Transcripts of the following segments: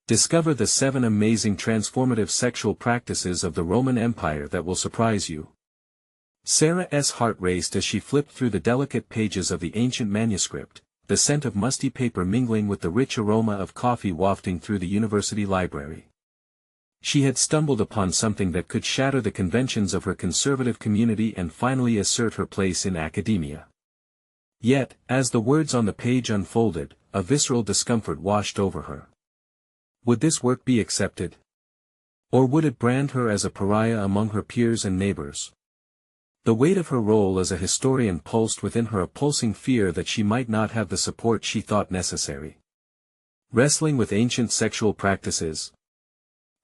Discover the 7 amazing transformative sexual practices of the Roman Empire that will surprise you. Sarah's heart raced as she flipped through the delicate pages of the ancient manuscript, the scent of musty paper mingling with the rich aroma of coffee wafting through the university library. She had stumbled upon something that could shatter the conventions of her conservative community and finally assert her place in academia. Yet, as the words on the page unfolded, a visceral discomfort washed over her. Would this work be accepted? Or would it brand her as a pariah among her peers and neighbors? The weight of her role as a historian pulsed within her a pulsing fear that she might not have the support she thought necessary. Wrestling with ancient sexual practices.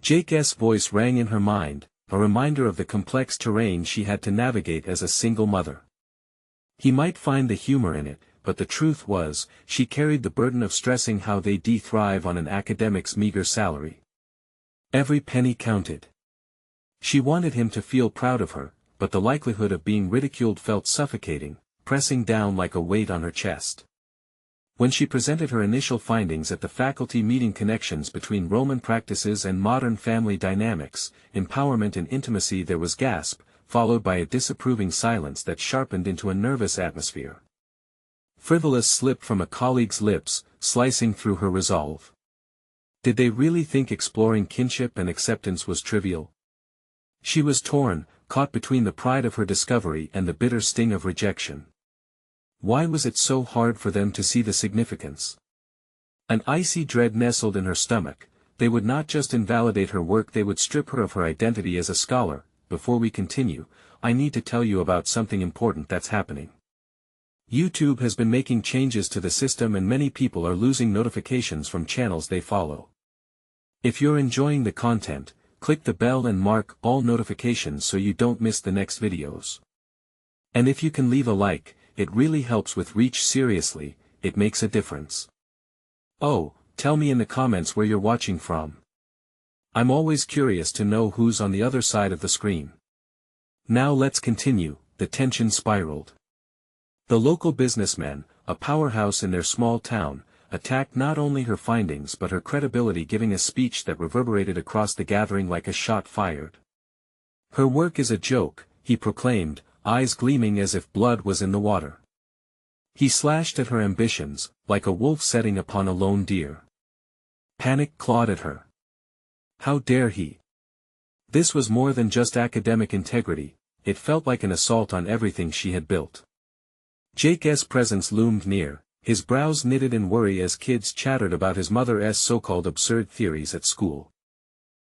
Jake's voice rang in her mind, a reminder of the complex terrain she had to navigate as a single mother. He might find the humor in it, but the truth was, she carried the burden of stressing how they thrive on an academic's meager salary. Every penny counted. She wanted him to feel proud of her, but the likelihood of being ridiculed felt suffocating, pressing down like a weight on her chest. When she presented her initial findings at the faculty meeting, connections between Roman practices and modern family dynamics, empowerment and intimacy, there was gasp, followed by a disapproving silence that sharpened into a nervous atmosphere. Frivolous slipped from a colleague's lips, slicing through her resolve. Did they really think exploring kinship and acceptance was trivial? She was torn, caught between the pride of her discovery and the bitter sting of rejection. Why was it so hard for them to see the significance? An icy dread nestled in her stomach. They would not just invalidate her work, they would strip her of her identity as a scholar. Before we continue, I need to tell you about something important that's happening. YouTube has been making changes to the system and many people are losing notifications from channels they follow. If you're enjoying the content, click the bell and mark all notifications so you don't miss the next videos. And if you can leave a like, it really helps with reach. Seriously, it makes a difference. Oh, tell me in the comments where you're watching from. I'm always curious to know who's on the other side of the screen. Now let's continue. The tension spiraled. The local businessman, a powerhouse in their small town, attacked not only her findings but her credibility, giving a speech that reverberated across the gathering like a shot fired. Her work is a joke, he proclaimed, eyes gleaming as if blood was in the water. He slashed at her ambitions, like a wolf setting upon a lone deer. Panic clawed at her. How dare he? This was more than just academic integrity, it felt like an assault on everything she had built. Jake's presence loomed near, his brows knitted in worry as kids chattered about his mother's so-called absurd theories at school.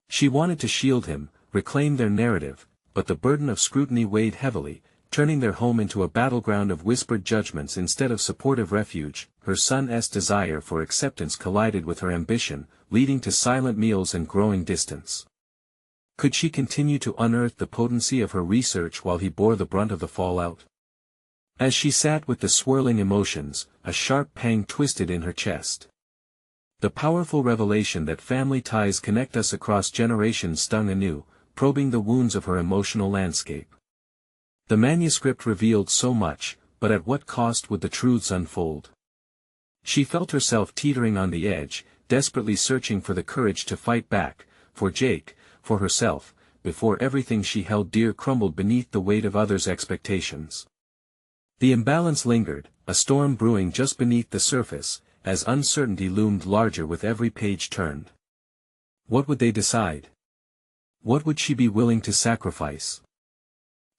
She wanted to shield him, reclaim their narrative, but the burden of scrutiny weighed heavily, turning their home into a battleground of whispered judgments instead of supportive refuge. Her son's desire for acceptance collided with her ambition, leading to silent meals and growing distance. Could she continue to unearth the potency of her research while he bore the brunt of the fallout? As she sat with the swirling emotions, a sharp pang twisted in her chest. The powerful revelation that family ties connect us across generations stung anew, probing the wounds of her emotional landscape. The manuscript revealed so much, but at what cost would the truths unfold? She felt herself teetering on the edge, desperately searching for the courage to fight back, for Jake, for herself, before everything she held dear crumbled beneath the weight of others' expectations. The imbalance lingered, a storm brewing just beneath the surface, as uncertainty loomed larger with every page turned. What would they decide? What would she be willing to sacrifice?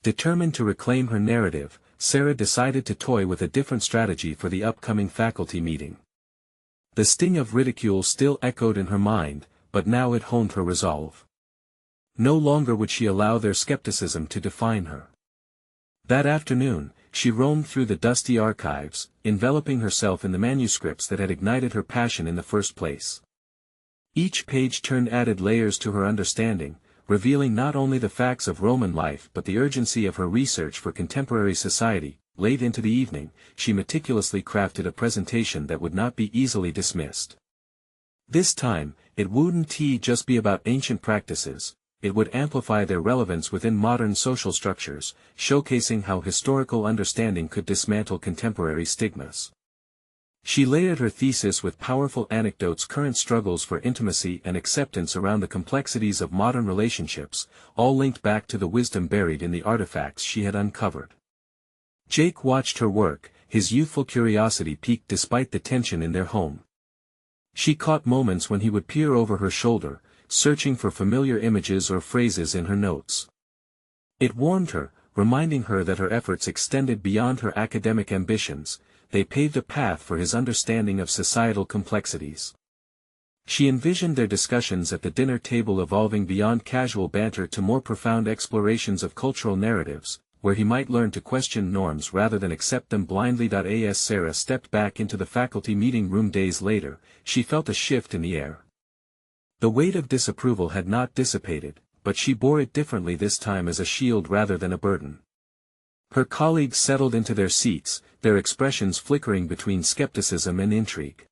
Determined to reclaim her narrative, Sarah decided to toy with a different strategy for the upcoming faculty meeting. The sting of ridicule still echoed in her mind, but now it honed her resolve. No longer would she allow their skepticism to define her. That afternoon, she roamed through the dusty archives, enveloping herself in the manuscripts that had ignited her passion in the first place. Each page turned added layers to her understanding, revealing not only the facts of Roman life but the urgency of her research for contemporary society. Late into the evening, she meticulously crafted a presentation that would not be easily dismissed. This time, it wouldn't just be about ancient practices, it would amplify their relevance within modern social structures, showcasing how historical understanding could dismantle contemporary stigmas. She layered her thesis with powerful anecdotes, current struggles for intimacy and acceptance around the complexities of modern relationships, all linked back to the wisdom buried in the artifacts she had uncovered. Jake watched her work, his youthful curiosity piqued despite the tension in their home. She caught moments when he would peer over her shoulder, searching for familiar images or phrases in her notes. It warmed her, reminding her that her efforts extended beyond her academic ambitions. They paved a path for his understanding of societal complexities. She envisioned their discussions at the dinner table evolving beyond casual banter to more profound explorations of cultural narratives, where he might learn to question norms rather than accept them blindly. As Sarah stepped back into the faculty meeting room days later, she felt a shift in the air. The weight of disapproval had not dissipated, but she bore it differently this time, as a shield rather than a burden. Her colleagues settled into their seats, their expressions flickering between skepticism and intrigue.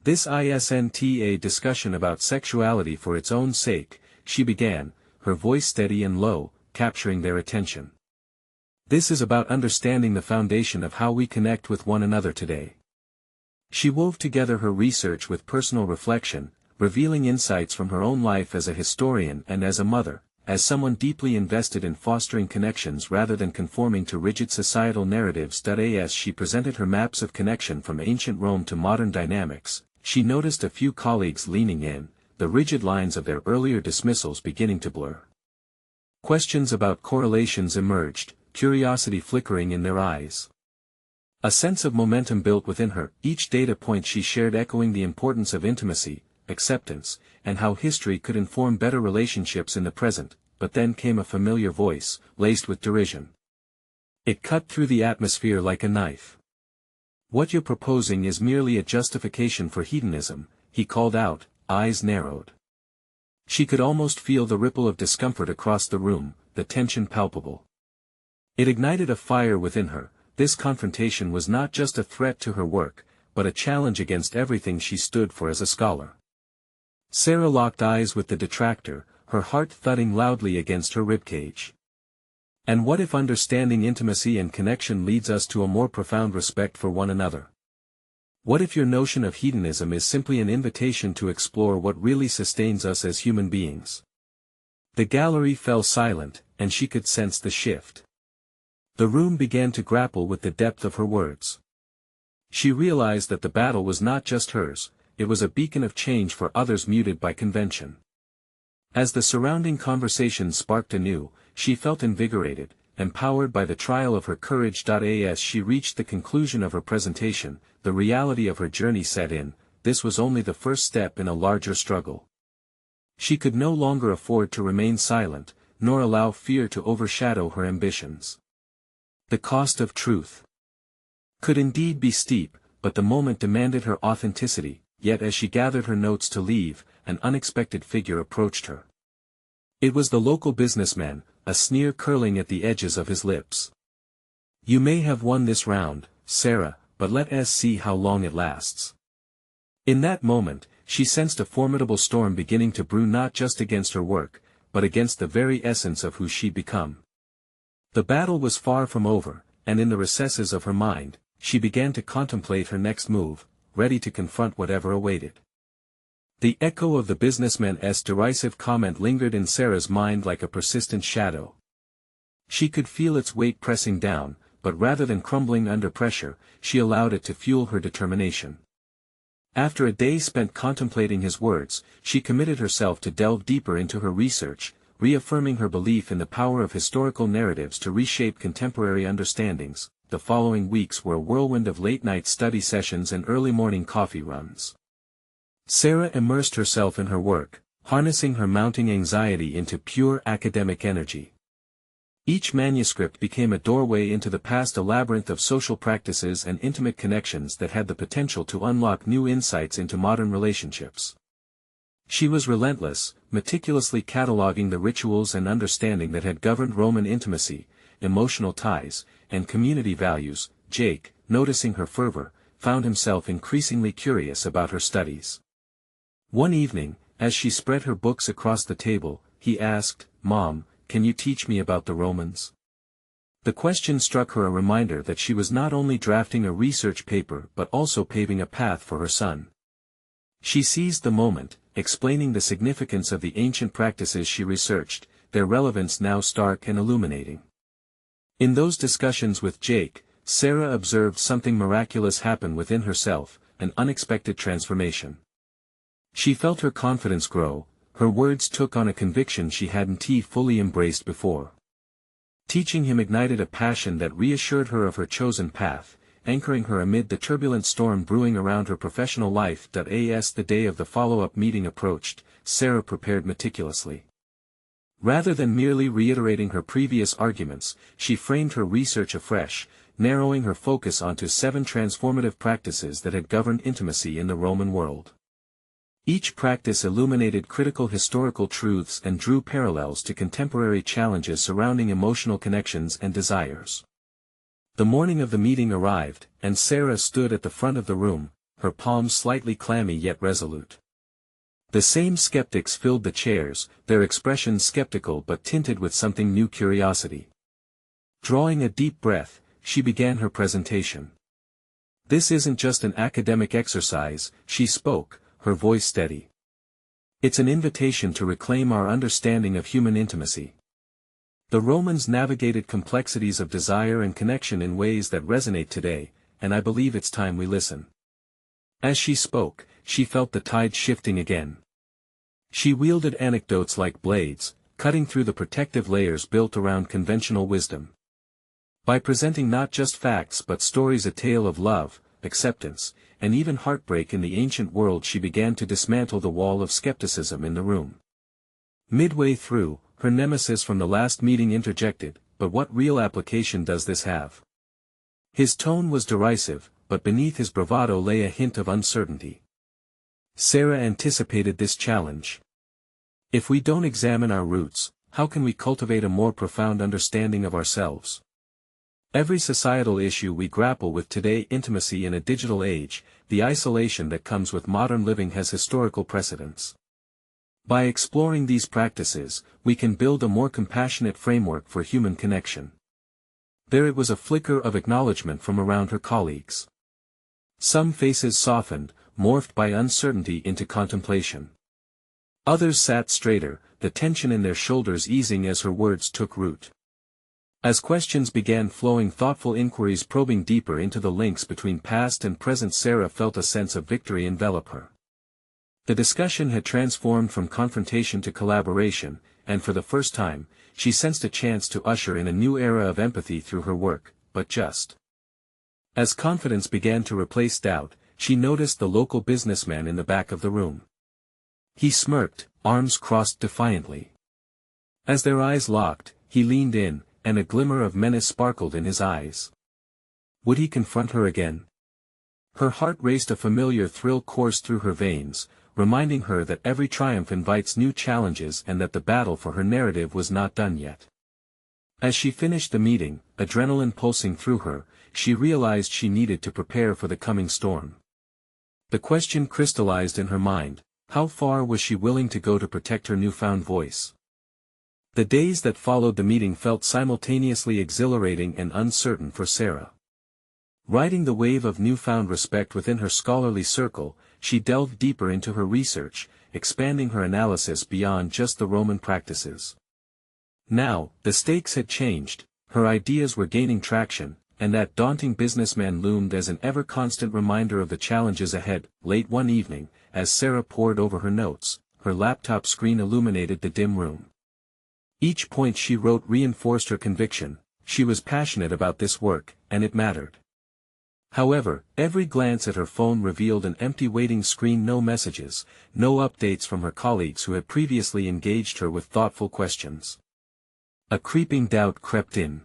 "This isn't a discussion about sexuality for its own sake," she began, her voice steady and low, capturing their attention. "This is about understanding the foundation of how we connect with one another today." She wove together her research with personal reflection, revealing insights from her own life as a historian and as a mother, as someone deeply invested in fostering connections rather than conforming to rigid societal narratives. As she presented her maps of connection from ancient Rome to modern dynamics, she noticed a few colleagues leaning in, the rigid lines of their earlier dismissals beginning to blur. Questions about correlations emerged, curiosity flickering in their eyes. A sense of momentum built within her, each data point she shared echoing the importance of intimacy, acceptance, and how history could inform better relationships in the present. But then came a familiar voice, laced with derision. It cut through the atmosphere like a knife. "What you're proposing is merely a justification for hedonism," he called out, eyes narrowed. She could almost feel the ripple of discomfort across the room, the tension palpable. It ignited a fire within her. This confrontation was not just a threat to her work, but a challenge against everything she stood for as a scholar. Sarah locked eyes with the detractor, her heart thudding loudly against her ribcage. And what if understanding intimacy and connection leads us to a more profound respect for one another? What if your notion of hedonism is simply an invitation to explore what really sustains us as human beings? The gallery fell silent, and she could sense the shift. The room began to grapple with the depth of her words. She realized that the battle was not just hers, it was a beacon of change for others muted by convention. As the surrounding conversation sparked anew, she felt invigorated, empowered by the trial of her courage. As she reached the conclusion of her presentation, the reality of her journey set in. This was only the first step in a larger struggle. She could no longer afford to remain silent, nor allow fear to overshadow her ambitions. The cost of truth could indeed be steep, but the moment demanded her authenticity. Yet as she gathered her notes to leave, an unexpected figure approached her. It was the local businessman, a sneer curling at the edges of his lips. "You may have won this round, Sarah, but let us see how long it lasts." In that moment, she sensed a formidable storm beginning to brew, not just against her work, but against the very essence of who she'd become. The battle was far from over, and in the recesses of her mind, she began to contemplate her next move, ready to confront whatever awaited. The echo of the businessman's derisive comment lingered in Sarah's mind like a persistent shadow. She could feel its weight pressing down, but rather than crumbling under pressure, she allowed it to fuel her determination. After a day spent contemplating his words, she committed herself to delve deeper into her research, reaffirming her belief in the power of historical narratives to reshape contemporary understandings. The following weeks were a whirlwind of late-night study sessions and early morning coffee runs. Sarah immersed herself in her work, harnessing her mounting anxiety into pure academic energy. Each manuscript became a doorway into the past, a labyrinth of social practices and intimate connections that had the potential to unlock new insights into modern relationships. She was relentless, meticulously cataloging the rituals and understanding that had governed Roman intimacy, emotional ties, and community values. Jake, noticing her fervor, found himself increasingly curious about her studies. One evening, as she spread her books across the table, he asked, "Mom, can you teach me about the Romans?" The question struck her a reminder that she was not only drafting a research paper but also paving a path for her son. She seized the moment, explaining the significance of the ancient practices she researched, their relevance now stark and illuminating. In those discussions with Jake, Sarah observed something miraculous happen within herself, an unexpected transformation. She felt her confidence grow, her words took on a conviction she hadn't fully embraced before. Teaching him ignited a passion that reassured her of her chosen path, anchoring her amid the turbulent storm brewing around her professional life. As the day of the follow-up meeting approached, Sarah prepared meticulously. Rather than merely reiterating her previous arguments, she framed her research afresh, narrowing her focus onto 7 transformative practices that had governed intimacy in the Roman world. Each practice illuminated critical historical truths and drew parallels to contemporary challenges surrounding emotional connections and desires. The morning of the meeting arrived, and Sarah stood at the front of the room, her palms slightly clammy yet resolute. The same skeptics filled the chairs, their expressions skeptical but tinted with something new: curiosity. Drawing a deep breath, she began her presentation. "This isn't just an academic exercise," she spoke, her voice steady. "It's an invitation to reclaim our understanding of human intimacy. The Romans navigated complexities of desire and connection in ways that resonate today, and I believe it's time we listen." As she spoke, she felt the tide shifting again. She wielded anecdotes like blades, cutting through the protective layers built around conventional wisdom. By presenting not just facts but stories, a tale of love, acceptance, and even heartbreak in the ancient world, she began to dismantle the wall of skepticism in the room. Midway through, her nemesis from the last meeting interjected, "But what real application does this have?" His tone was derisive, but beneath his bravado lay a hint of uncertainty. Sarah anticipated this challenge. If we don't examine our roots, how can we cultivate a more profound understanding of ourselves? Every societal issue we grapple with today, intimacy in a digital age, the isolation that comes with modern living, has historical precedents. By exploring these practices, we can build a more compassionate framework for human connection. There it was, a flicker of acknowledgement from around her colleagues. Some faces softened, morphed by uncertainty into contemplation. Others sat straighter, the tension in their shoulders easing as her words took root. As questions began flowing, thoughtful inquiries probing deeper into the links between past and present, Sarah felt a sense of victory envelop her. The discussion had transformed from confrontation to collaboration, and for the first time, she sensed a chance to usher in a new era of empathy through her work. But just as confidence began to replace doubt, she noticed the local businessman in the back of the room. He smirked, arms crossed defiantly. As their eyes locked, he leaned in, and a glimmer of menace sparkled in his eyes. Would he confront her again? Her heart raced, a familiar thrill coursed through her veins, reminding her that every triumph invites new challenges and that the battle for her narrative was not done yet. As she finished the meeting, adrenaline pulsing through her, she realized she needed to prepare for the coming storm. The question crystallized in her mind: how far was she willing to go to protect her newfound voice? The days that followed the meeting felt simultaneously exhilarating and uncertain for Sarah. Riding the wave of newfound respect within her scholarly circle, she delved deeper into her research, expanding her analysis beyond just the Roman practices. Now, the stakes had changed, her ideas were gaining traction, and that daunting businessman loomed as an ever-constant reminder of the challenges ahead. Late one evening, as Sarah pored over her notes, her laptop screen illuminated the dim room. Each point she wrote reinforced her conviction: she was passionate about this work, and it mattered. However, every glance at her phone revealed an empty waiting screen: no messages, no updates from her colleagues who had previously engaged her with thoughtful questions. A creeping doubt crept in.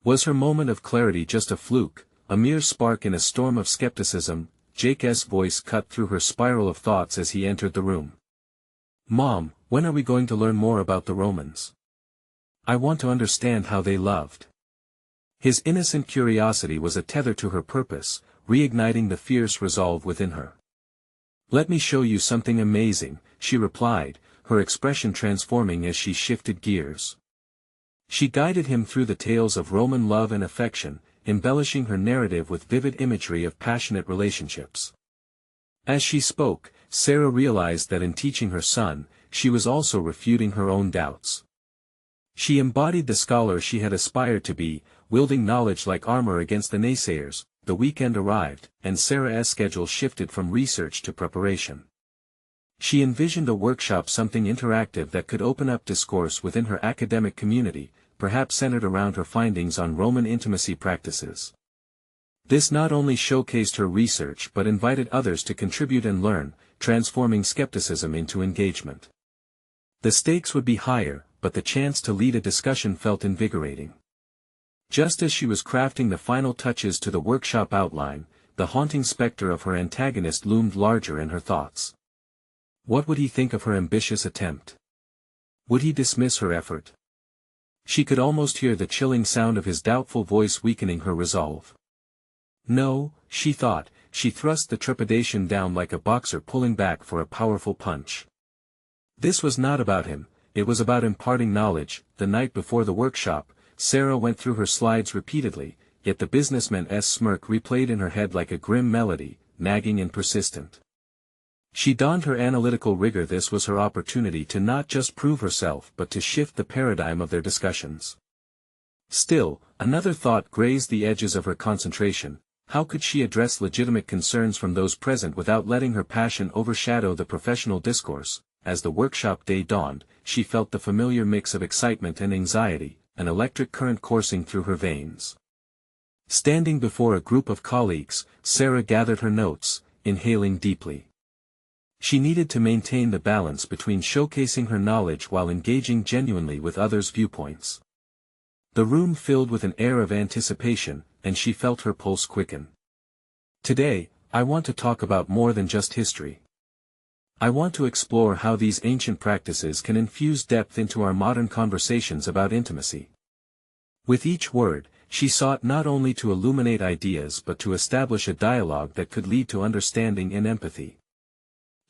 Was her moment of clarity just a fluke, a mere spark in a storm of skepticism? Jake's voice cut through her spiral of thoughts as he entered the room. "Mom, when are we going to learn more about the Romans? I want to understand how they loved." His innocent curiosity was a tether to her purpose, reigniting the fierce resolve within her. "Let me show you something amazing," she replied, her expression transforming as she shifted gears. She guided him through the tales of Roman love and affection, embellishing her narrative with vivid imagery of passionate relationships. As she spoke, Sarah realized that in teaching her son, she was also refuting her own doubts. She embodied the scholar she had aspired to be, wielding knowledge like armor against the naysayers. The weekend arrived, and Sarah's schedule shifted from research to preparation. She envisioned a workshop, something interactive that could open up discourse within her academic community, perhaps centered around her findings on Roman intimacy practices. This not only showcased her research but invited others to contribute and learn, transforming skepticism into engagement. The stakes would be higher, but the chance to lead a discussion felt invigorating. Just as she was crafting the final touches to the workshop outline, the haunting specter of her antagonist loomed larger in her thoughts. What would he think of her ambitious attempt? Would he dismiss her effort? She could almost hear the chilling sound of his doubtful voice weakening her resolve. No, she thought, she thrust the trepidation down like a boxer pulling back for a powerful punch. This was not about him, it was about imparting knowledge. The night before the workshop, Sarah went through her slides repeatedly, yet the businessman's smirk replayed in her head like a grim melody, nagging and persistent. She donned her analytical rigor. This was her opportunity to not just prove herself but to shift the paradigm of their discussions. Still, another thought grazed the edges of her concentration. How could she address legitimate concerns from those present without letting her passion overshadow the professional discourse? As the workshop day dawned, she felt the familiar mix of excitement and anxiety, an electric current coursing through her veins. Standing before a group of colleagues, Sarah gathered her notes, inhaling deeply. She needed to maintain the balance between showcasing her knowledge while engaging genuinely with others' viewpoints. The room filled with an air of anticipation, and she felt her pulse quicken. Today, I want to talk about more than just history. I want to explore how these ancient practices can infuse depth into our modern conversations about intimacy. With each word, she sought not only to illuminate ideas but to establish a dialogue that could lead to understanding and empathy.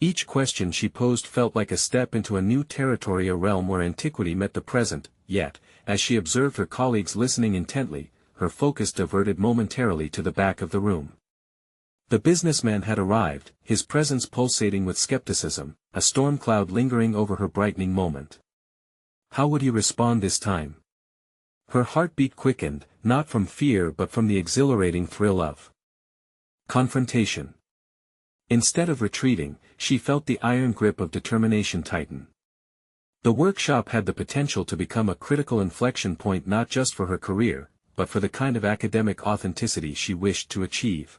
Each question she posed felt like a step into a new territory, a realm where antiquity met the present. Yet, as she observed her colleagues listening intently, her focus diverted momentarily to the back of the room. The businessman had arrived, his presence pulsating with skepticism, a storm cloud lingering over her brightening moment. How would he respond this time? Her heartbeat quickened, not from fear but from the exhilarating thrill of confrontation. Instead of retreating, she felt the iron grip of determination tighten. The workshop had the potential to become a critical inflection point not just for her career, but for the kind of academic authenticity she wished to achieve.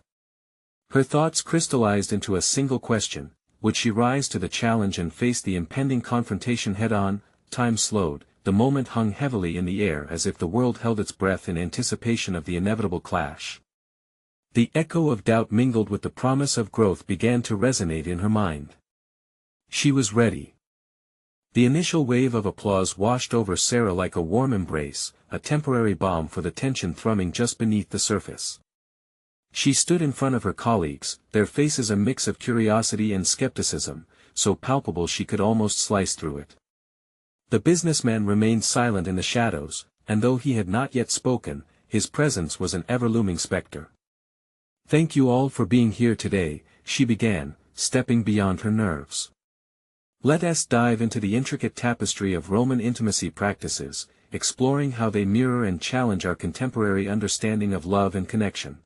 Her thoughts crystallized into a single question: would she rise to the challenge and face the impending confrontation head-on? Time slowed, the moment hung heavily in the air as if the world held its breath in anticipation of the inevitable clash. The echo of doubt mingled with the promise of growth began to resonate in her mind. She was ready. The initial wave of applause washed over Sarah like a warm embrace, a temporary balm for the tension thrumming just beneath the surface. She stood in front of her colleagues, their faces a mix of curiosity and skepticism, so palpable she could almost slice through it. The businessman remained silent in the shadows, and though he had not yet spoken, his presence was an ever-looming specter. "Thank you all for being here today," she began, stepping beyond her nerves. "Let us dive into the intricate tapestry of Roman intimacy practices, exploring how they mirror and challenge our contemporary understanding of love and connection."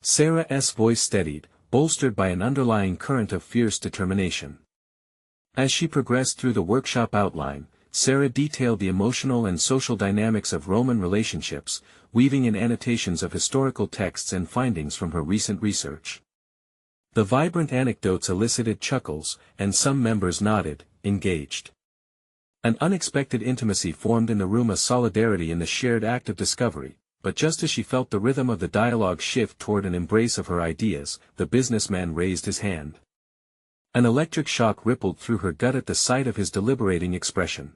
Sarah's voice steadied, bolstered by an underlying current of fierce determination. As she progressed through the workshop outline, Sarah detailed the emotional and social dynamics of Roman relationships, weaving in annotations of historical texts and findings from her recent research. The vibrant anecdotes elicited chuckles, and some members nodded, engaged. An unexpected intimacy formed in the room, a solidarity in the shared act of discovery. But just as she felt the rhythm of the dialogue shift toward an embrace of her ideas, the businessman raised his hand. An electric shock rippled through her gut at the sight of his deliberating expression.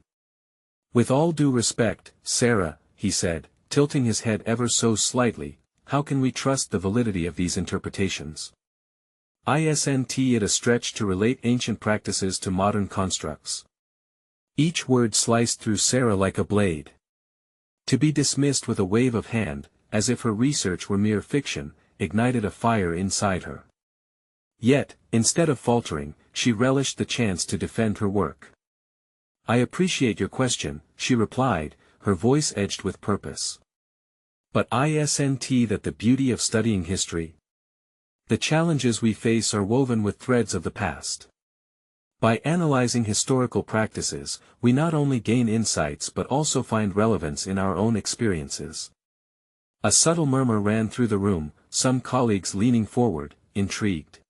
"With all due respect, Sarah," he said, tilting his head ever so slightly, "how can we trust the validity of these interpretations? Isn't it a stretch to relate ancient practices to modern constructs?" Each word sliced through Sarah like a blade. To be dismissed with a wave of hand, as if her research were mere fiction, ignited a fire inside her. Yet, instead of faltering, she relished the chance to defend her work. "I appreciate your question," she replied, her voice edged with purpose. "But isn't that the beauty of studying history? The challenges we face are woven with threads of the past. By analyzing historical practices, we not only gain insights but also find relevance in our own experiences." A subtle murmur ran through the room, some colleagues leaning forward, intrigued.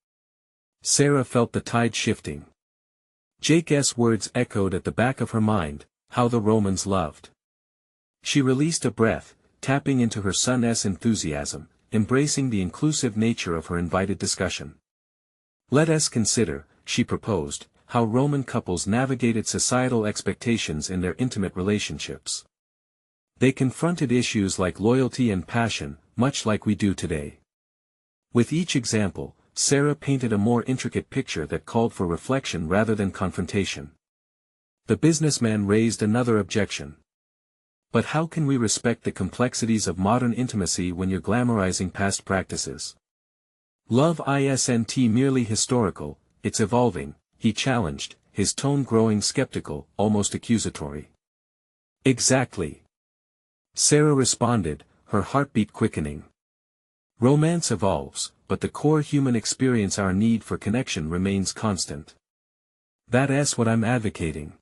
Sarah felt the tide shifting. Jake's words echoed at the back of her mind, how the Romans loved. She released a breath, tapping into her son's enthusiasm, embracing the inclusive nature of her invited discussion. "Let us consider," she proposed, "how Roman couples navigated societal expectations in their intimate relationships. They confronted issues like loyalty and passion, much like we do today." With each example, Sarah painted a more intricate picture that called for reflection rather than confrontation. The businessman raised another objection. "But how can we respect the complexities of modern intimacy when you're glamorizing past practices? Love isn't merely historical, it's evolving," he challenged, his tone growing skeptical, almost accusatory. "Exactly," Sarah responded, her heartbeat quickening. "Romance evolves, but the core human experience, our need for connection, remains constant. That's what I'm advocating.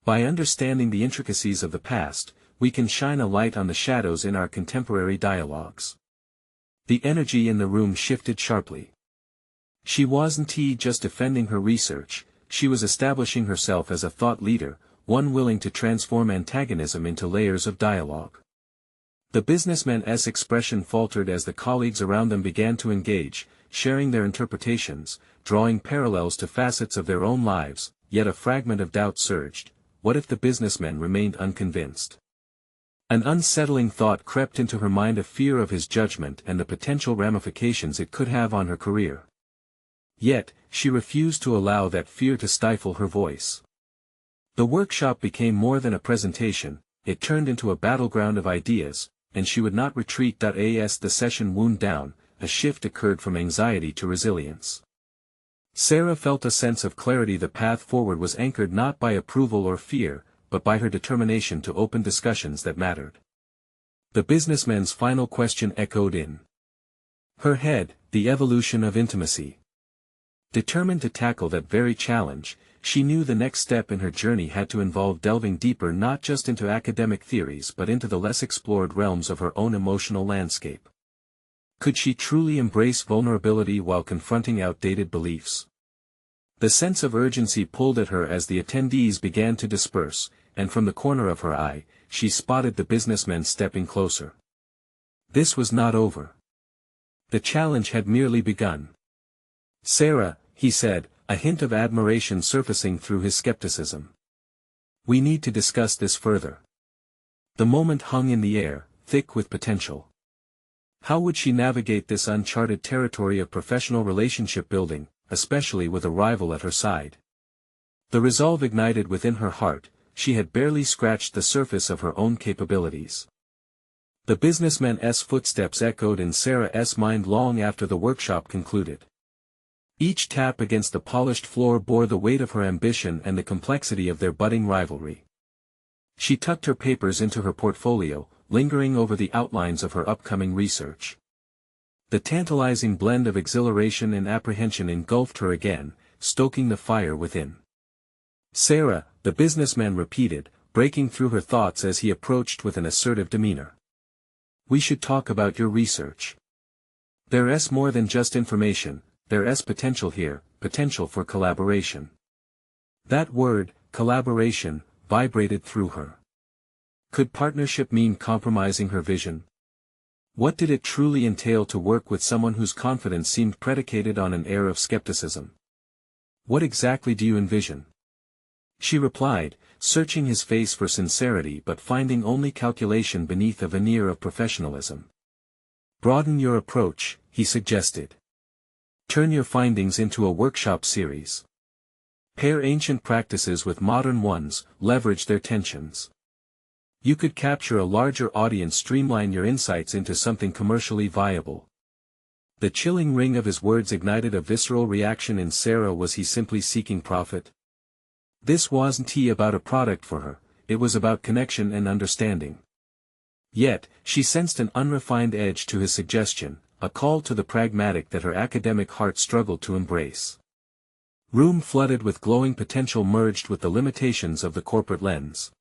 By understanding the intricacies of the past, we can shine a light on the shadows in our contemporary dialogues." The energy in the room shifted sharply. She wasn't just defending her research, she was establishing herself as a thought leader, one willing to transform antagonism into layers of dialogue. The businessman's expression faltered as the colleagues around them began to engage, sharing their interpretations, drawing parallels to facets of their own lives, yet a fragment of doubt surged. What if the businessman remained unconvinced? An unsettling thought crept into her mind, a fear of his judgment and the potential ramifications it could have on her career. Yet, she refused to allow that fear to stifle her voice. The workshop became more than a presentation, it turned into a battleground of ideas, and she would not retreat. As the session wound down, a shift occurred from anxiety to resilience. Sarah felt a sense of clarity. The path forward was anchored not by approval or fear, but by her determination to open discussions that mattered. The businessman's final question echoed in her head, the evolution of intimacy. Determined to tackle that very challenge, she knew the next step in her journey had to involve delving deeper, not just into academic theories but into the less explored realms of her own emotional landscape. Could she truly embrace vulnerability while confronting outdated beliefs? The sense of urgency pulled at her as the attendees began to disperse, and from the corner of her eye, she spotted the businessman stepping closer. This was not over. The challenge had merely begun. "Sarah," he said, a hint of admiration surfacing through his skepticism. "We need to discuss this further." The moment hung in the air, thick with potential. How would she navigate this uncharted territory of professional relationship building, especially with a rival at her side? The resolve ignited within her heart. She had barely scratched the surface of her own capabilities. The businessman's footsteps echoed in Sarah's mind long after the workshop concluded. Each tap against the polished floor bore the weight of her ambition and the complexity of their budding rivalry. She tucked her papers into her portfolio, lingering over the outlines of her upcoming research. The tantalizing blend of exhilaration and apprehension engulfed her again, stoking the fire within. "Sarah," the businessman repeated, breaking through her thoughts as he approached with an assertive demeanor. "We should talk about your research. There's more than just information, there's potential here, potential for collaboration." That word, collaboration, vibrated through her. Could partnership mean compromising her vision? What did it truly entail to work with someone whose confidence seemed predicated on an air of skepticism? "What exactly do you envision?" she replied, searching his face for sincerity but finding only calculation beneath a veneer of professionalism. "Broaden your approach," he suggested. "Turn your findings into a workshop series. Pair ancient practices with modern ones, leverage their tensions. You could capture a larger audience, streamline your insights into something commercially viable. The chilling ring of his words ignited a visceral reaction in Sarah. Was he simply seeking profit? This wasn't about a product for her, it was about connection and understanding. Yet, she sensed an unrefined edge to his suggestion, a call to the pragmatic that her academic heart struggled to embrace. Room flooded with glowing potential merged with the limitations of the corporate lens.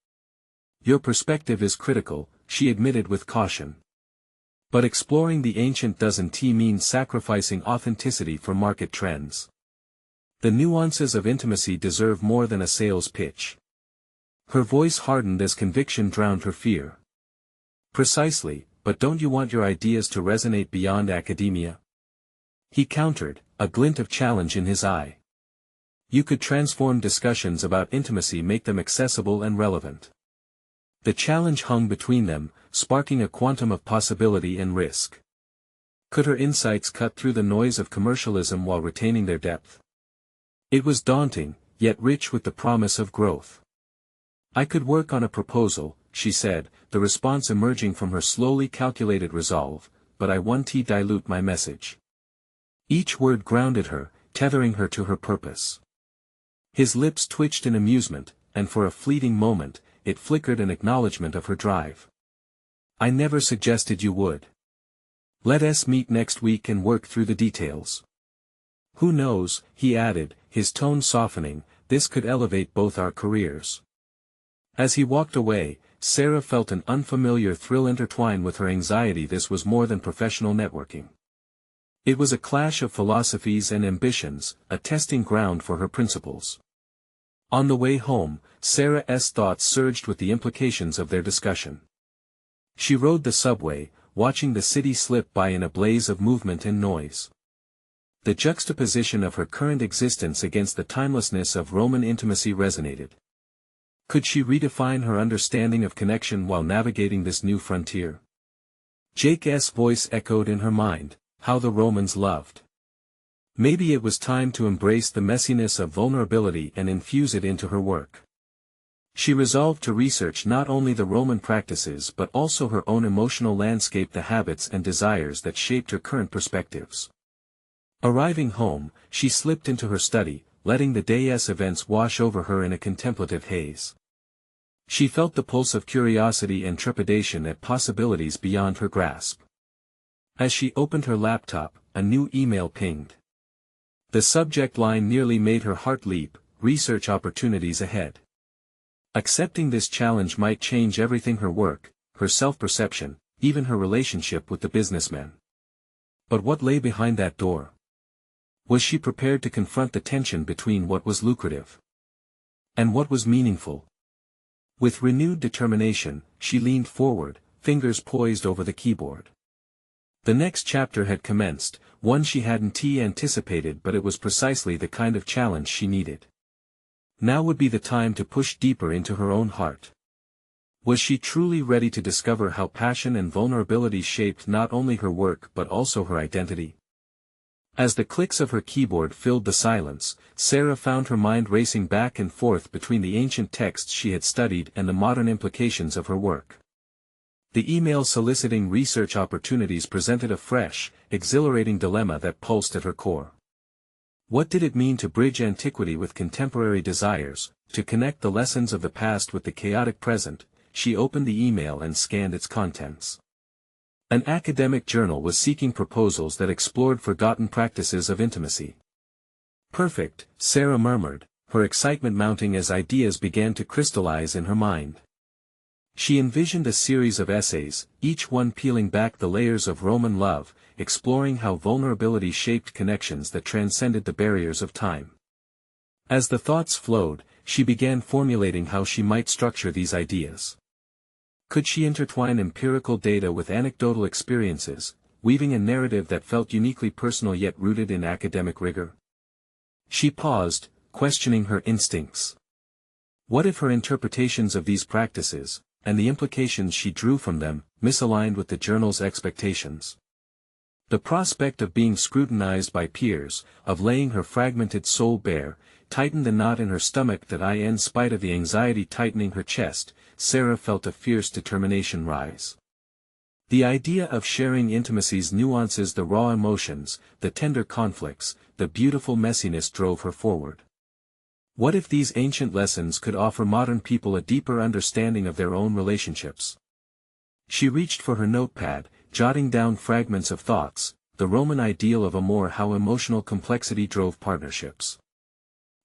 Your perspective is critical, she admitted with caution. But exploring the ancient doesn't mean sacrificing authenticity for market trends. The nuances of intimacy deserve more than a sales pitch. Her voice hardened as conviction drowned her fear. Precisely, but don't you want your ideas to resonate beyond academia? He countered, a glint of challenge in his eye. You could transform discussions about intimacy, make them accessible and relevant. The challenge hung between them, sparking a quantum of possibility and risk. Could her insights cut through the noise of commercialism while retaining their depth? It was daunting, yet rich with the promise of growth. I could work on a proposal, she said, the response emerging from her slowly calculated resolve, but I won't dilute my message. Each word grounded her, tethering her to her purpose. His lips twitched in amusement, and for a fleeting moment, it flickered an acknowledgement of her drive. I never suggested you would. Let us meet next week and work through the details. Who knows, he added, his tone softening, this could elevate both our careers. As he walked away, Sarah felt an unfamiliar thrill intertwine with her anxiety. This was more than professional networking. It was a clash of philosophies and ambitions, a testing ground for her principles. On the way home, Sarah's thoughts surged with the implications of their discussion. She rode the subway, watching the city slip by in a blaze of movement and noise. The juxtaposition of her current existence against the timelessness of Roman intimacy resonated. Could she redefine her understanding of connection while navigating this new frontier? Jake's voice echoed in her mind, how the Romans loved. Maybe it was time to embrace the messiness of vulnerability and infuse it into her work. She resolved to research not only the Roman practices but also her own emotional landscape, the habits and desires that shaped her current perspectives. Arriving home, she slipped into her study, letting the day's events wash over her in a contemplative haze. She felt the pulse of curiosity and trepidation at possibilities beyond her grasp. As she opened her laptop, a new email pinged. The subject line nearly made her heart leap, research opportunities ahead. Accepting this challenge might change everything: her work, her self-perception, even her relationship with the businessmen. But what lay behind that door? Was she prepared to confront the tension between what was lucrative and what was meaningful? With renewed determination, she leaned forward, fingers poised over the keyboard. The next chapter had commenced, one she hadn't anticipated, but it was precisely the kind of challenge she needed. Now would be the time to push deeper into her own heart. Was she truly ready to discover how passion and vulnerability shaped not only her work but also her identity? As the clicks of her keyboard filled the silence, Sarah found her mind racing back and forth between the ancient texts she had studied and the modern implications of her work. The email soliciting research opportunities presented a fresh, exhilarating dilemma that pulsed at her core. What did it mean to bridge antiquity with contemporary desires, to connect the lessons of the past with the chaotic present? She opened the email and scanned its contents. An academic journal was seeking proposals that explored forgotten practices of intimacy. Perfect, Sarah murmured, her excitement mounting as ideas began to crystallize in her mind. She envisioned a series of essays, each one peeling back the layers of Roman love, exploring how vulnerability shaped connections that transcended the barriers of time. As the thoughts flowed, she began formulating how she might structure these ideas. Could she intertwine empirical data with anecdotal experiences, weaving a narrative that felt uniquely personal yet rooted in academic rigor? She paused, questioning her instincts. What if her interpretations of these practices, and the implications she drew from them, misaligned with the journal's expectations? The prospect of being scrutinized by peers, of laying her fragmented soul bare, tightened the knot in her stomach that in spite of the anxiety tightening her chest, Sarah felt a fierce determination rise. The idea of sharing intimacy's nuances, the raw emotions, the tender conflicts, the beautiful messiness drove her forward. What if these ancient lessons could offer modern people a deeper understanding of their own relationships? She reached for her notepad, jotting down fragments of thoughts, the Roman ideal of amor, how emotional complexity drove partnerships.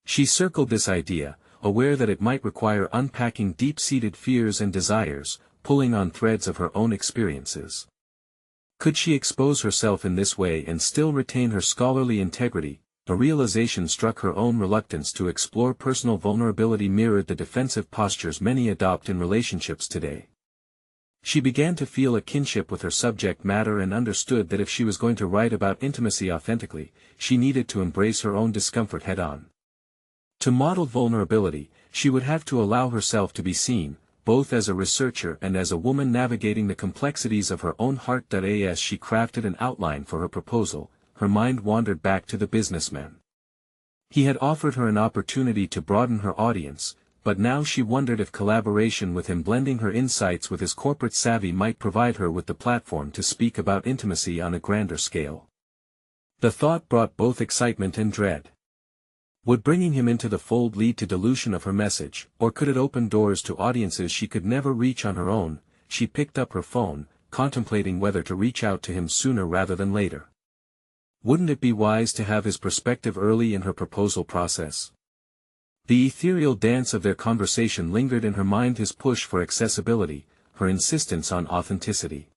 She circled this idea, aware that it might require unpacking deep-seated fears and desires, pulling on threads of her own experiences. Could she expose herself in this way and still retain her scholarly integrity? A realization struck her. Own reluctance to explore personal vulnerability mirrored the defensive postures many adopt in relationships today. She began to feel a kinship with her subject matter and understood that if she was going to write about intimacy authentically, she needed to embrace her own discomfort head-on. To model vulnerability, she would have to allow herself to be seen, both as a researcher and as a woman navigating the complexities of her own heart. As she crafted an outline for her proposal, her mind wandered back to the businessman. He had offered her an opportunity to broaden her audience, but now she wondered if collaboration with him, blending her insights with his corporate savvy, might provide her with the platform to speak about intimacy on a grander scale. The thought brought both excitement and dread. Would bringing him into the fold lead to dilution of her message, or could it open doors to audiences she could never reach on her own? She picked up her phone, contemplating whether to reach out to him sooner rather than later. Wouldn't it be wise to have his perspective early in her proposal process? The ethereal dance of their conversation lingered in her mind, his push for accessibility, her insistence on authenticity.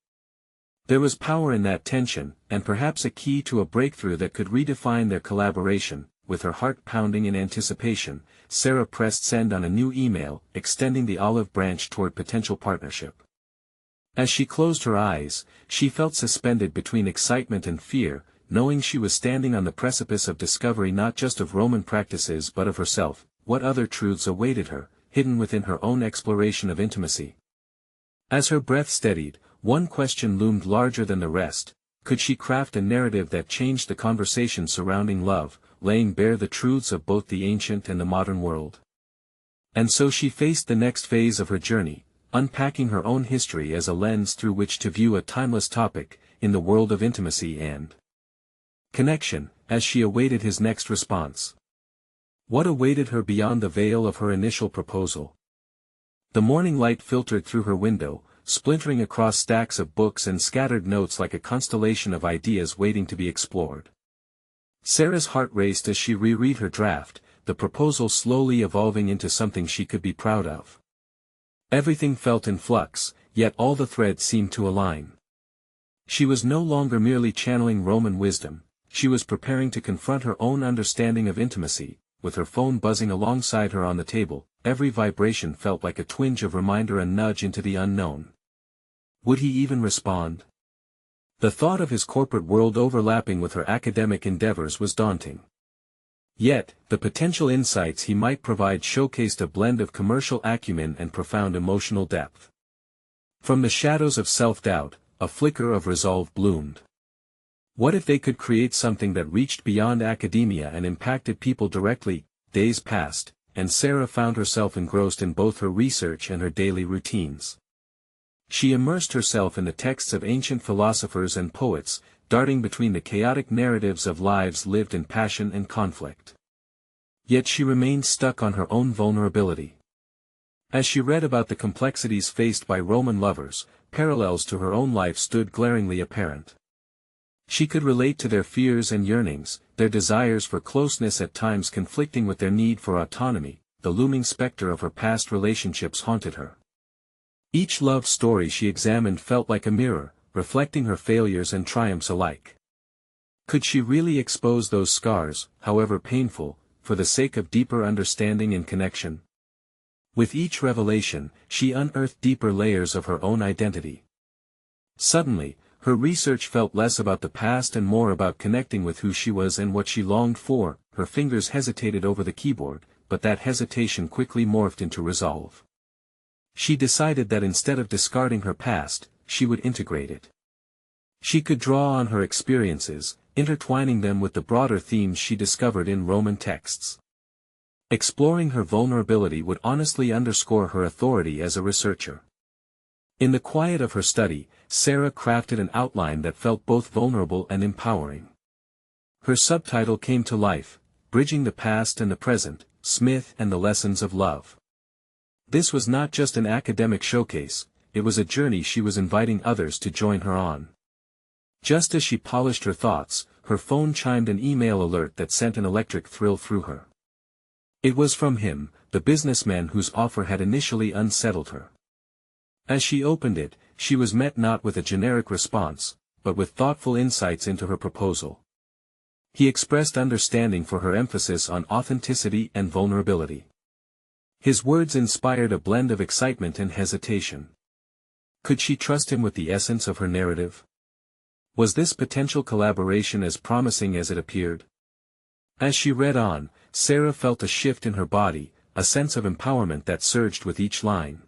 There was power in that tension, and perhaps a key to a breakthrough that could redefine their collaboration. With her heart pounding in anticipation, Sarah pressed send on a new email, extending the olive branch toward potential partnership. As she closed her eyes, she felt suspended between excitement and fear, knowing she was standing on the precipice of discovery, not just of Roman practices but of herself. What other truths awaited her, hidden within her own exploration of intimacy? As her breath steadied, one question loomed larger than the rest: could she craft a narrative that changed the conversation surrounding love, laying bare the truths of both the ancient and the modern world? And so she faced the next phase of her journey, unpacking her own history as a lens through which to view a timeless topic, in the world of intimacy and connection, as she awaited his next response. What awaited her beyond the veil of her initial proposal? The morning light filtered through her window, splintering across stacks of books and scattered notes like a constellation of ideas waiting to be explored. Sarah's heart raced as she reread her draft, the proposal slowly evolving into something she could be proud of. Everything felt in flux, yet all the threads seemed to align. She was no longer merely channeling Roman wisdom, she was preparing to confront her own understanding of intimacy. With her phone buzzing alongside her on the table, every vibration felt like a twinge of reminder, a nudge into the unknown. Would he even respond? The thought of his corporate world overlapping with her academic endeavors was daunting. Yet, the potential insights he might provide showcased a blend of commercial acumen and profound emotional depth. From the shadows of self-doubt, a flicker of resolve bloomed. What if they could create something that reached beyond academia and impacted people directly? Days passed, and Sarah found herself engrossed in both her research and her daily routines. She immersed herself in the texts of ancient philosophers and poets, darting between the chaotic narratives of lives lived in passion and conflict. Yet she remained stuck on her own vulnerability. As she read about the complexities faced by Roman lovers, parallels to her own life stood glaringly apparent. She could relate to their fears and yearnings, their desires for closeness at times conflicting with their need for autonomy. The looming specter of her past relationships haunted her. Each love story she examined felt like a mirror, reflecting her failures and triumphs alike. Could she really expose those scars, however painful, for the sake of deeper understanding and connection? With each revelation, she unearthed deeper layers of her own identity. Suddenly, her research felt less about the past and more about connecting with who she was and what she longed for. Her fingers hesitated over the keyboard, but that hesitation quickly morphed into resolve. She decided that instead of discarding her past, she would integrate it. She could draw on her experiences, intertwining them with the broader themes she discovered in Roman texts. Exploring her vulnerability would honestly underscore her authority as a researcher. In the quiet of her study, Sarah crafted an outline that felt both vulnerable and empowering. Her subtitle came to life: Bridging the Past and the Present, Smith and the Lessons of Love. This was not just an academic showcase, it was a journey she was inviting others to join her on. Just as she polished her thoughts, her phone chimed an email alert that sent an electric thrill through her. It was from him, the businessman whose offer had initially unsettled her. As she opened it, she was met not with a generic response, but with thoughtful insights into her proposal. He expressed understanding for her emphasis on authenticity and vulnerability. His words inspired a blend of excitement and hesitation. Could she trust him with the essence of her narrative? Was this potential collaboration as promising as it appeared? As she read on, Sarah felt a shift in her body, a sense of empowerment that surged with each line.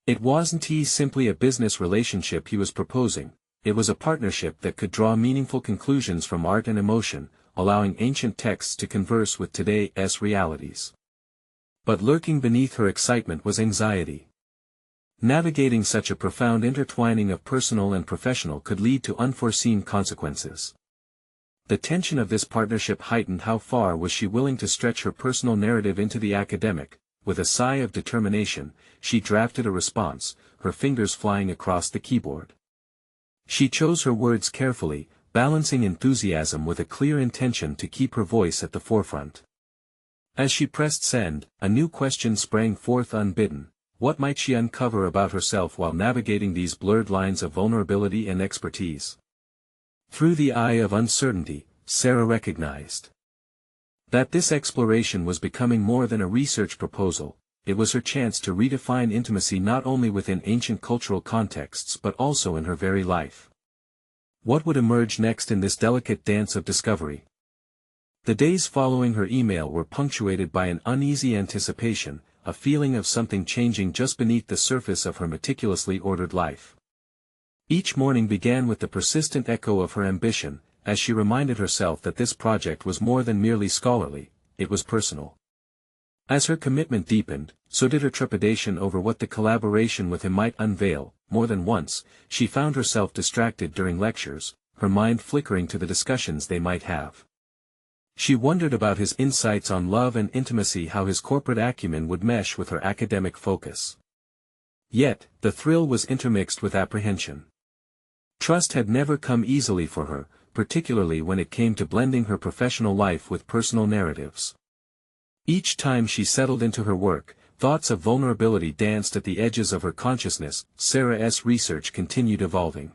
It wasn't simply a business relationship he was proposing, it was a partnership that could draw meaningful conclusions from art and emotion, allowing ancient texts to converse with today's realities. But lurking beneath her excitement was anxiety. Navigating such a profound intertwining of personal and professional could lead to unforeseen consequences. The tension of this partnership heightened how far was she willing to stretch her personal narrative into the academic. With a sigh of determination, she drafted a response, her fingers flying across the keyboard. She chose her words carefully, balancing enthusiasm with a clear intention to keep her voice at the forefront. As she pressed send, a new question sprang forth unbidden: what might she uncover about herself while navigating these blurred lines of vulnerability and expertise? Through the eye of uncertainty, Sarah recognized that this exploration was becoming more than a research proposal. It was her chance to redefine intimacy not only within ancient cultural contexts but also in her very life. What would emerge next in this delicate dance of discovery? The days following her email were punctuated by an uneasy anticipation, a feeling of something changing just beneath the surface of her meticulously ordered life. Each morning began with the persistent echo of her ambition, as she reminded herself that this project was more than merely scholarly, it was personal. As her commitment deepened, so did her trepidation over what the collaboration with him might unveil. More than once, she found herself distracted during lectures, her mind flickering to the discussions they might have. She wondered about his insights on love and intimacy, how his corporate acumen would mesh with her academic focus. Yet, the thrill was intermixed with apprehension. Trust had never come easily for her, particularly when it came to blending her professional life with personal narratives. Each time she settled into her work, thoughts of vulnerability danced at the edges of her consciousness. Sarah's research continued evolving.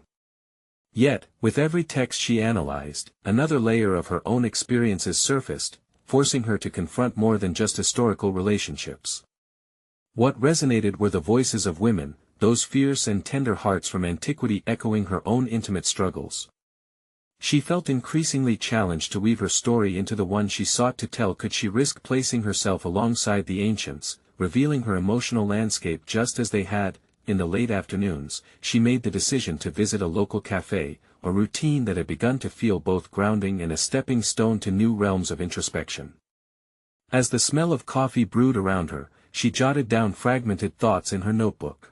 Yet, with every text she analyzed, another layer of her own experiences surfaced, forcing her to confront more than just historical relationships. What resonated were the voices of women, those fierce and tender hearts from antiquity echoing her own intimate struggles. She felt increasingly challenged to weave her story into the one she sought to tell. Could she risk placing herself alongside the ancients, revealing her emotional landscape just as they had? In the late afternoons, she made the decision to visit a local cafe, a routine that had begun to feel both grounding and a stepping stone to new realms of introspection. As the smell of coffee brewed around her, she jotted down fragmented thoughts in her notebook.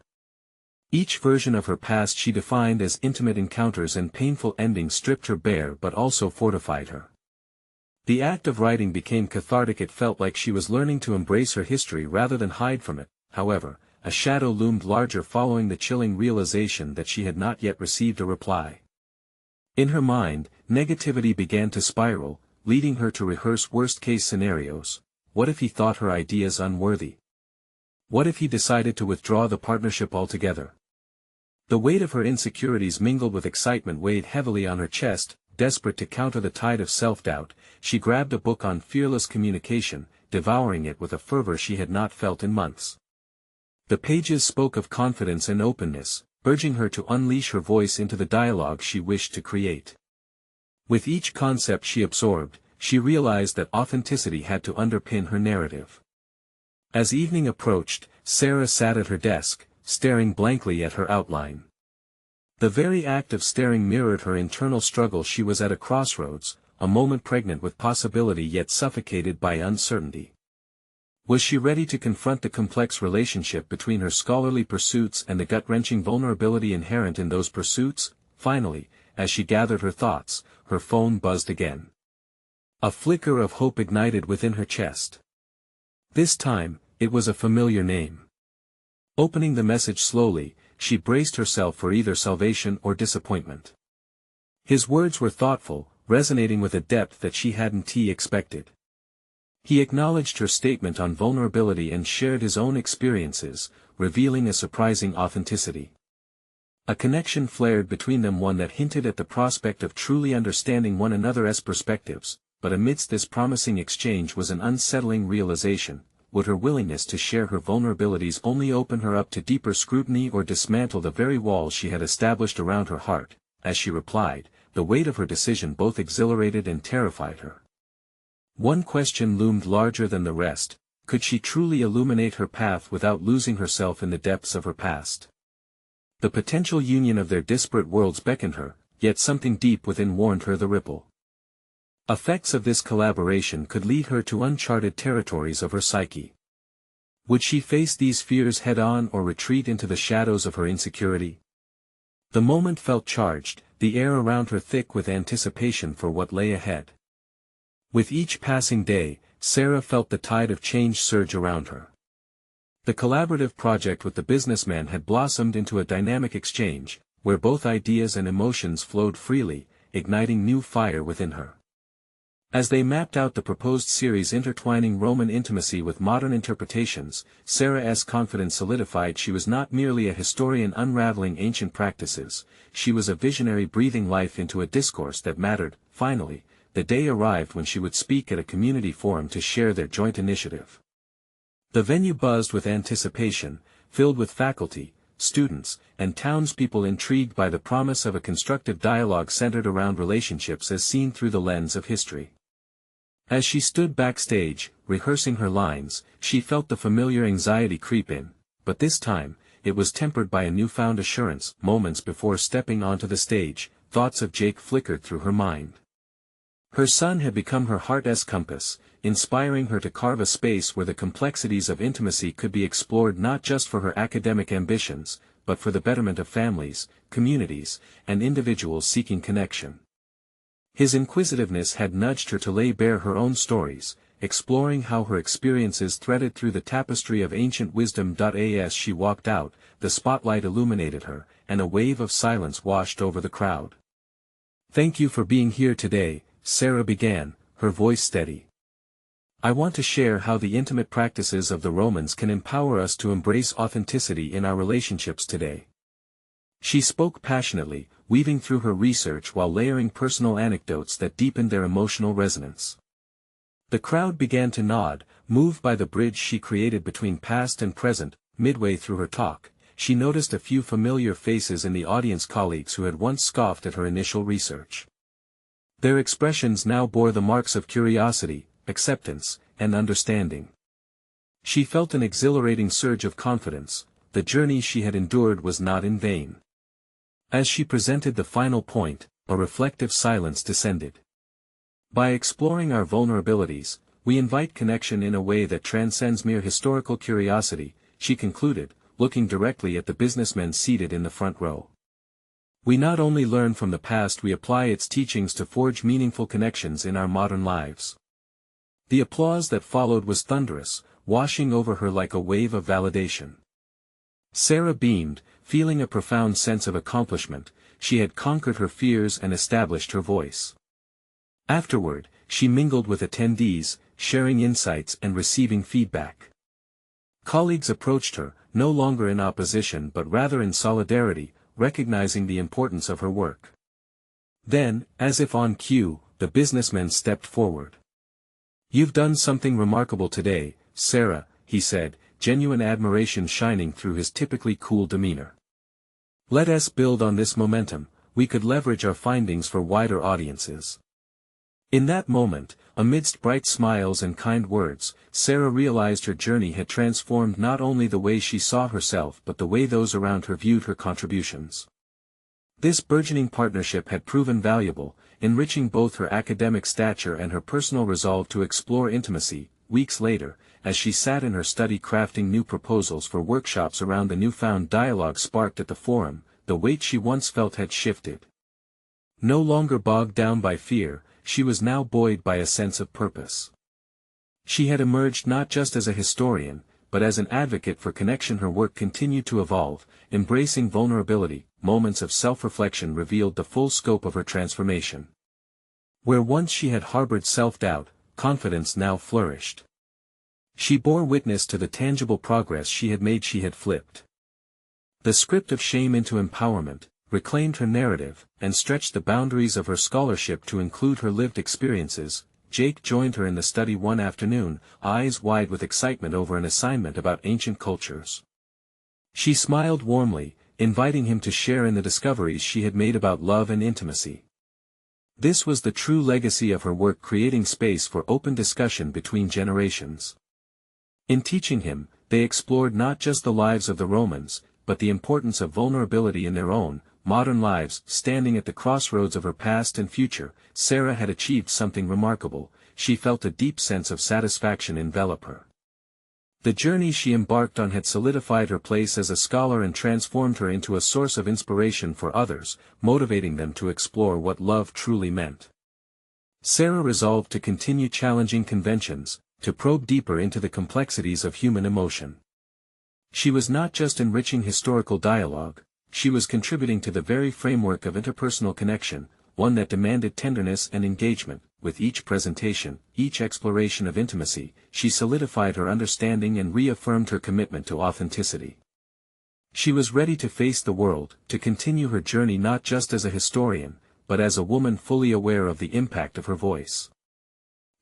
Each version of her past she defined as intimate encounters, and painful endings stripped her bare but also fortified her. The act of writing became cathartic. It felt like she was learning to embrace her history rather than hide from it. However, a shadow loomed larger following the chilling realization that she had not yet received a reply. In her mind, negativity began to spiral, leading her to rehearse worst-case scenarios. What if he thought her ideas unworthy? What if he decided to withdraw the partnership altogether? The weight of her insecurities mingled with excitement weighed heavily on her chest. Desperate to counter the tide of self-doubt, she grabbed a book on fearless communication, devouring it with a fervor she had not felt in months. The pages spoke of confidence and openness, urging her to unleash her voice into the dialogue she wished to create. With each concept she absorbed, she realized that authenticity had to underpin her narrative. As evening approached, Sarah sat at her desk, staring blankly at her outline. The very act of staring mirrored her internal struggle. She was at a crossroads, a moment pregnant with possibility yet suffocated by uncertainty. Was she ready to confront the complex relationship between her scholarly pursuits and the gut-wrenching vulnerability inherent in those pursuits? Finally, as she gathered her thoughts, her phone buzzed again. A flicker of hope ignited within her chest. This time, it was a familiar name. Opening the message slowly, she braced herself for either salvation or disappointment. His words were thoughtful, resonating with a depth that she hadn't expected. He acknowledged her statement on vulnerability and shared his own experiences, revealing a surprising authenticity. A connection flared between them, one that hinted at the prospect of truly understanding one another's perspectives, but amidst this promising exchange was an unsettling realization. Would her willingness to share her vulnerabilities only open her up to deeper scrutiny or dismantle the very walls she had established around her heart? As she replied, the weight of her decision both exhilarated and terrified her. One question loomed larger than the rest: could she truly illuminate her path without losing herself in the depths of her past? The potential union of their disparate worlds beckoned her, yet something deep within warned her the ripple effects of this collaboration could lead her to uncharted territories of her psyche. Would she face these fears head-on or retreat into the shadows of her insecurity? The moment felt charged, the air around her thick with anticipation for what lay ahead. With each passing day, Sarah felt the tide of change surge around her. The collaborative project with the businessman had blossomed into a dynamic exchange, where both ideas and emotions flowed freely, igniting new fire within her. As they mapped out the proposed series intertwining Roman intimacy with modern interpretations, Sarah's confidence solidified. She was not merely a historian unraveling ancient practices, she was a visionary breathing life into a discourse that mattered. Finally, the day arrived when she would speak at a community forum to share their joint initiative. The venue buzzed with anticipation, filled with faculty, students, and townspeople intrigued by the promise of a constructive dialogue centered around relationships as seen through the lens of history. As she stood backstage, rehearsing her lines, she felt the familiar anxiety creep in, but this time, it was tempered by a newfound assurance. Moments before stepping onto the stage, thoughts of Jake flickered through her mind. Her son had become her heart's compass, inspiring her to carve a space where the complexities of intimacy could be explored not just for her academic ambitions, but for the betterment of families, communities, and individuals seeking connection. His inquisitiveness had nudged her to lay bare her own stories, exploring how her experiences threaded through the tapestry of ancient wisdom. As she walked out, the spotlight illuminated her, and a wave of silence washed over the crowd. "Thank you for being here today," Sarah began, her voice steady. "I want to share how the intimate practices of the Romans can empower us to embrace authenticity in our relationships today." She spoke passionately, weaving through her research while layering personal anecdotes that deepened their emotional resonance. The crowd began to nod, moved by the bridge she created between past and present. Midway through her talk, she noticed a few familiar faces in the audience, colleagues who had once scoffed at her initial research. Their expressions now bore the marks of curiosity, acceptance, and understanding. She felt an exhilarating surge of confidence. The journey she had endured was not in vain. As she presented the final point, a reflective silence descended. By exploring our vulnerabilities, we invite connection in a way that transcends mere historical curiosity, she concluded, looking directly at the businessmen seated in the front row. We not only learn from the past, we apply its teachings to forge meaningful connections in our modern lives. The applause that followed was thunderous, washing over her like a wave of validation. Sarah beamed, feeling a profound sense of accomplishment. She had conquered her fears and established her voice. Afterward, she mingled with attendees, sharing insights and receiving feedback. Colleagues approached her, no longer in opposition but rather in solidarity, recognizing the importance of her work. Then, as if on cue, the businessman stepped forward. "You've done something remarkable today, Sarah," he said, genuine admiration shining through his typically cool demeanor. "Let us build on this momentum. We could leverage our findings for wider audiences." In that moment, amidst bright smiles and kind words, Sarah realized her journey had transformed not only the way she saw herself but the way those around her viewed her contributions. This burgeoning partnership had proven valuable, enriching both her academic stature and her personal resolve to explore intimacy. Weeks later, as she sat in her study crafting new proposals for workshops around the newfound dialogue sparked at the forum. The weight she once felt had shifted. No longer bogged down by fear, she was now buoyed by a sense of purpose. She had emerged not just as a historian, but as an advocate for connection. Her work continued to evolve, embracing vulnerability. Moments of self-reflection revealed the full scope of her transformation. Where once she had harbored self-doubt, confidence now flourished. She bore witness to the tangible progress she had made. She had flipped the script of shame into empowerment, reclaimed her narrative, and stretched the boundaries of her scholarship to include her lived experiences. Jake joined her in the study one afternoon, eyes wide with excitement over an assignment about ancient cultures. She smiled warmly, inviting him to share in the discoveries she had made about love and intimacy. This was the true legacy of her work, creating space for open discussion between generations. In teaching him, they explored not just the lives of the Romans, but the importance of vulnerability in their own, modern lives. Standing at the crossroads of her past and future, Sarah had achieved something remarkable. She felt a deep sense of satisfaction envelop her. The journey she embarked on had solidified her place as a scholar and transformed her into a source of inspiration for others, motivating them to explore what love truly meant. Sarah resolved to continue challenging conventions, to probe deeper into the complexities of human emotion. She was not just enriching historical dialogue, she was contributing to the very framework of interpersonal connection, one that demanded tenderness and engagement. With each presentation, each exploration of intimacy, she solidified her understanding and reaffirmed her commitment to authenticity. She was ready to face the world, to continue her journey not just as a historian, but as a woman fully aware of the impact of her voice.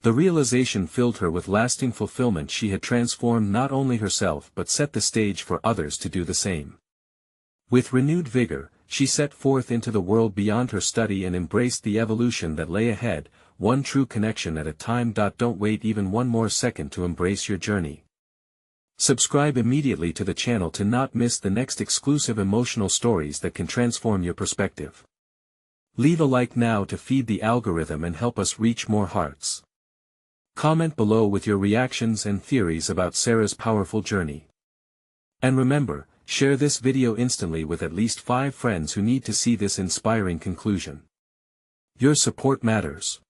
The realization filled her with lasting fulfillment. She had transformed not only herself but set the stage for others to do the same. With renewed vigor, she set forth into the world beyond her study and embraced the evolution that lay ahead, one true connection at a time. Don't wait even one more second to embrace your journey. Subscribe immediately to the channel to not miss the next exclusive emotional stories that can transform your perspective. Leave a like now to feed the algorithm and help us reach more hearts. Comment below with your reactions and theories about Sarah's powerful journey. And remember, share this video instantly with at least 5 friends who need to see this inspiring conclusion. Your support matters.